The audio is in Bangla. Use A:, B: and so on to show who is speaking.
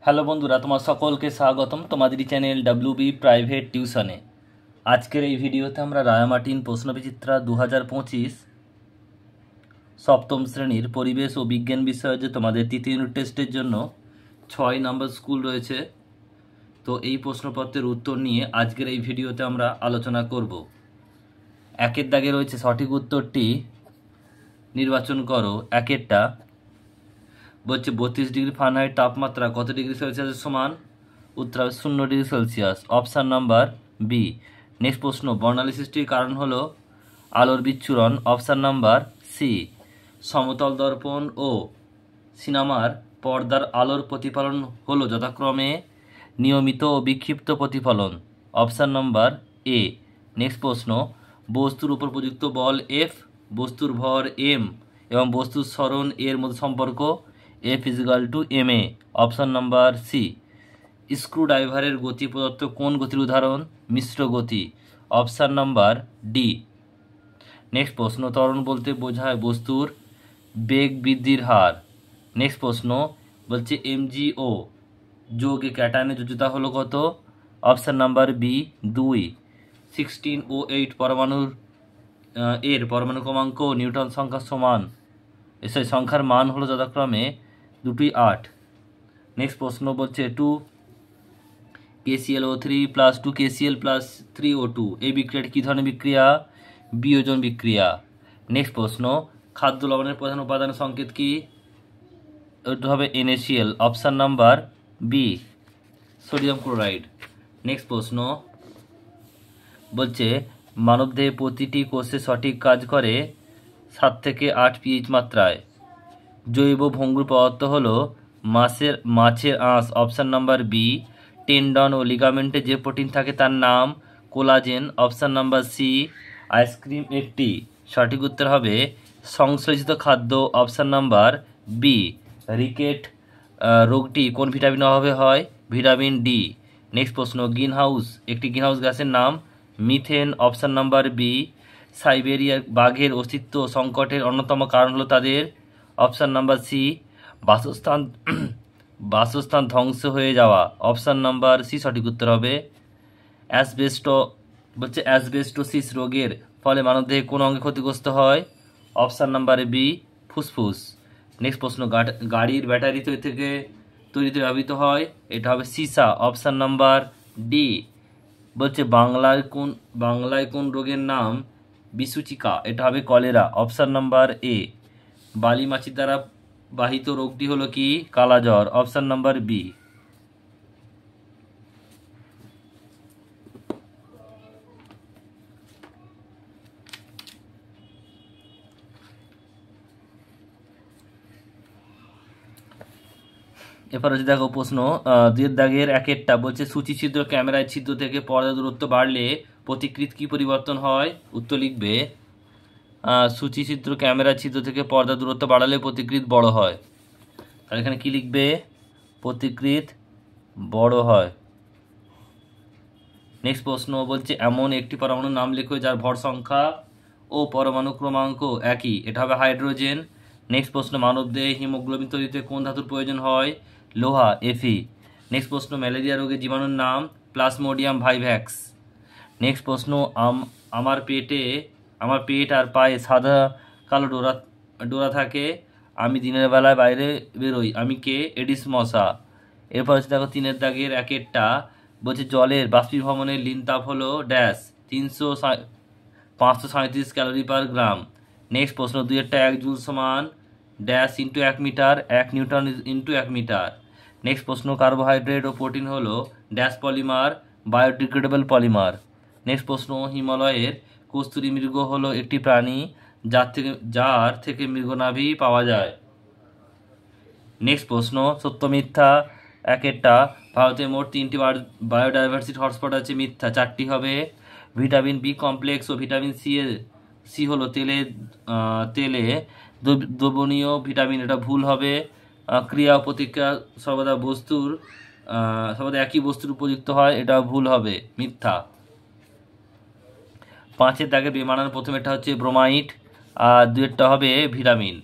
A: হ্যালো বন্ধুরা, তোমার সকলকে স্বাগতম তোমাদেরই চ্যানেল ডাব্লিউবি প্রাইভেট টিউশনে। আজকের এই ভিডিওতে আমরা রায়ামার্টিন প্রশ্নবিচিত্রা 2025 সপ্তম শ্রেণীর পরিবেশ ও বিজ্ঞান বিষয়ে যে তোমাদের তৃতীয় ইউনিট টেস্টের জন্য 6 নম্বর স্কুল রয়েছে, তো এই প্রশ্নপত্রের উত্তর নিয়ে আজকের এই ভিডিওতে আমরা আলোচনা করব। একের দাগে রয়েছে সঠিক উত্তরটি নির্বাচন করো। একেরটা বলছে 32 ডিগ্রি ফারেনহাইট তাপমাত্রা কত ডিগ্রি সেলসিয়াসের সমান? উত্তর হবে 0 degree Celsius, option number B. Next প্রশ্ন, বর্ণালী সৃষ্টির কারণ হলো আলোর বিচ্ছুরণ, অপশান নাম্বার সি। সমতল দর্পণ ও সিনেমার পর্দার আলোর প্রতিফলন হলো যথাক্রমে নিয়মিত ও বিক্ষিপ্ত প্রতিফলন, অপশান নাম্বার এ। নেক্সট প্রশ্ন, বস্তুর উপর প্রযুক্ত বল এফ, বস্তুর ভর এম এবং বস্তুর সরণ এর মধ্যে সম্পর্ক F is equal two M A, option number C. স্ক্রুড্রাইভারের গতি প্রদত্ত কোন গতির উদাহরণ? মিশ্র গতি, অপশান নাম্বার ডি। নেক্সট প্রশ্ন, ত্বরণ বলতে বোঝায় বস্তুর বেগ বৃদ্ধির হার। নেক্সট প্রশ্ন বলছে এমজিও যোগে ক্যাটায়নের যোজ্যতা হলো কত? Option number B 2। 1608 পরমাণুর এর পরমাণু ক্রমাঙ্ক নিউটন সংখ্যার সমান, সংখ্যার মান হলো যথাক্রমে 2 8। নেক্সট প্রশ্ন বলছে 2 KClO3 plus 2 KCl plus 3O2 এই বিক্রিয়াটি কী ধরনের বিক্রিয়া? বিয়োজন বিক্রিয়া। নেক্সট প্রশ্ন, খাদ্য লবণের প্রধান উপাদানের সংকেত কি? ওটা হবে NaCl, option number B, sodium chloride. Next প্রশ্ন বলছে মানবদেহে প্রতিটি কোষে সঠিক কাজ করে 7 থেকে 8 pH মাত্রায়। জৈব ভঙ্গুর পদার্থ হলো মাছের আঁশ, অপশান নাম্বার বি। টেন্ডন ও লিগামেন্টে যে প্রোটিন থাকে তার নাম collagen, option number C. Ice cream একটি, সঠিক উত্তর হবে সংশ্লেষিত খাদ্য, অপশান নাম্বার বি। রিকেট রোগটি কোন ভিটামিনের অভাবে হয়? Vitamin D. নেক্সট প্রশ্ন, গ্রিনহাউস একটি গ্রিনহাউস গ্যাসের নাম মিথেন, অপশান নাম্বার বি। সাইবেরিয়ার বাঘের অস্তিত্ব সংকটের অন্যতম কারণ হলো তাদের, অপশান নাম্বার সি। বাসস্থান ধ্বংস হয়ে যাওয়া, অপশান নাম্বার সি, সঠিক উত্তর হবে। অ্যাসবেস্টোসিস রোগের ফলে মানবদেহে কোন অঙ্গে ক্ষতিগ্রস্ত হয়? অপশান নাম্বার বি, ফুসফুস। নেক্সট প্রশ্ন, গাড়ির ব্যাটারি তৈরিতে ব্যবহৃত হয়, এটা হবে সীসা, অপশান নাম্বার ডি। বলছে বাংলায় কোন রোগের নাম বিসূচিকা, এটা হবে কলেরা, অপশান নাম্বার এ। বালি মাছির দ্বারা বাহিত রোগটি হলো কি? কালাজ্বর, অপশান নাম্বার বি। এরপর হচ্ছে দেখো প্রশ্ন 2 দাগের একেরটা বলছে সূচিছিদ্র ক্যামেরায় ছিদ্র থেকে পর্দা দূরত্ব বাড়লে প্রতিকৃত কি পরিবর্তন হয়? উত্তর লিখবে সূচিছিদ্র ক্যামেরার ছিদ্র থেকে পর্দা দূরত্ব বাড়ালে প্রতিকৃত বড় হয়। আর এখানে কি লিখবে? প্রতিকৃত বড় হয়। নেক্সট প্রশ্ন বলছে এমন একটি পরমাণুর নাম লেখো যার ভর সংখ্যা ও পরমাণু ক্রমাঙ্ক একই, এটা হবে হাইড্রোজেন। নেক্সট প্রশ্ন, মানবদেহে হিমোগ্লোবিন তৈরিতে কোন ধাতুর প্রয়োজন হয়? লোহা, Fe। নেক্সট প্রশ্ন, ম্যালেরিয়া রোগের জীবাণুর নাম প্লাজমোডিয়াম ভাইভ্যাক্স। নেক্সট প্রশ্ন, আমার পেট আর পায়ে সাদা কালো ডোরা থাকে, আমি দিনের বেলায় বাইরে বেরোই, আমি কে? এডিস মশা। এরপর হচ্ছে দেখো 3 দাগের একেরটা বলছে জলের বাষ্পীভবনের লিন তাপ হলো dash 537 calorie per gram. Next প্রশ্ন, 2-1 জুল সমান dash into 1 metre, 1 newton into 1 metre. Next প্রশ্ন, কার্বোহাইড্রেট ও প্রোটিন হলো dash polymer, biodegradable polymer. Next প্রশ্ন, হিমালয়ের কস্তুরী মৃগ হলো একটি প্রাণী যার থেকে মৃগনাভি পাওয়া যায়। নেক্সট প্রশ্ন, সত্য মিথ্যা একেরটা ভারতে মোট 3টি বায়োডাইভার্সিটি হটস্পট আছে, মিথ্যা 4টি হবে। ভিটামিন বি কমপ্লেক্স ও ভিটামিন সি হলো তেলে দ্রবণীয় ভিটামিন, এটা ভুল হবে। ক্রিয়া ও প্রতিক্রিয়া সর্বদা একই বস্তুর উপযুক্ত হয়, এটা ভুল হবে, মিথ্যা। 5 দাগে বেমানান প্রথমেরটা হচ্ছে ব্রোমাইড আর 2টা হবে ভিটামিন।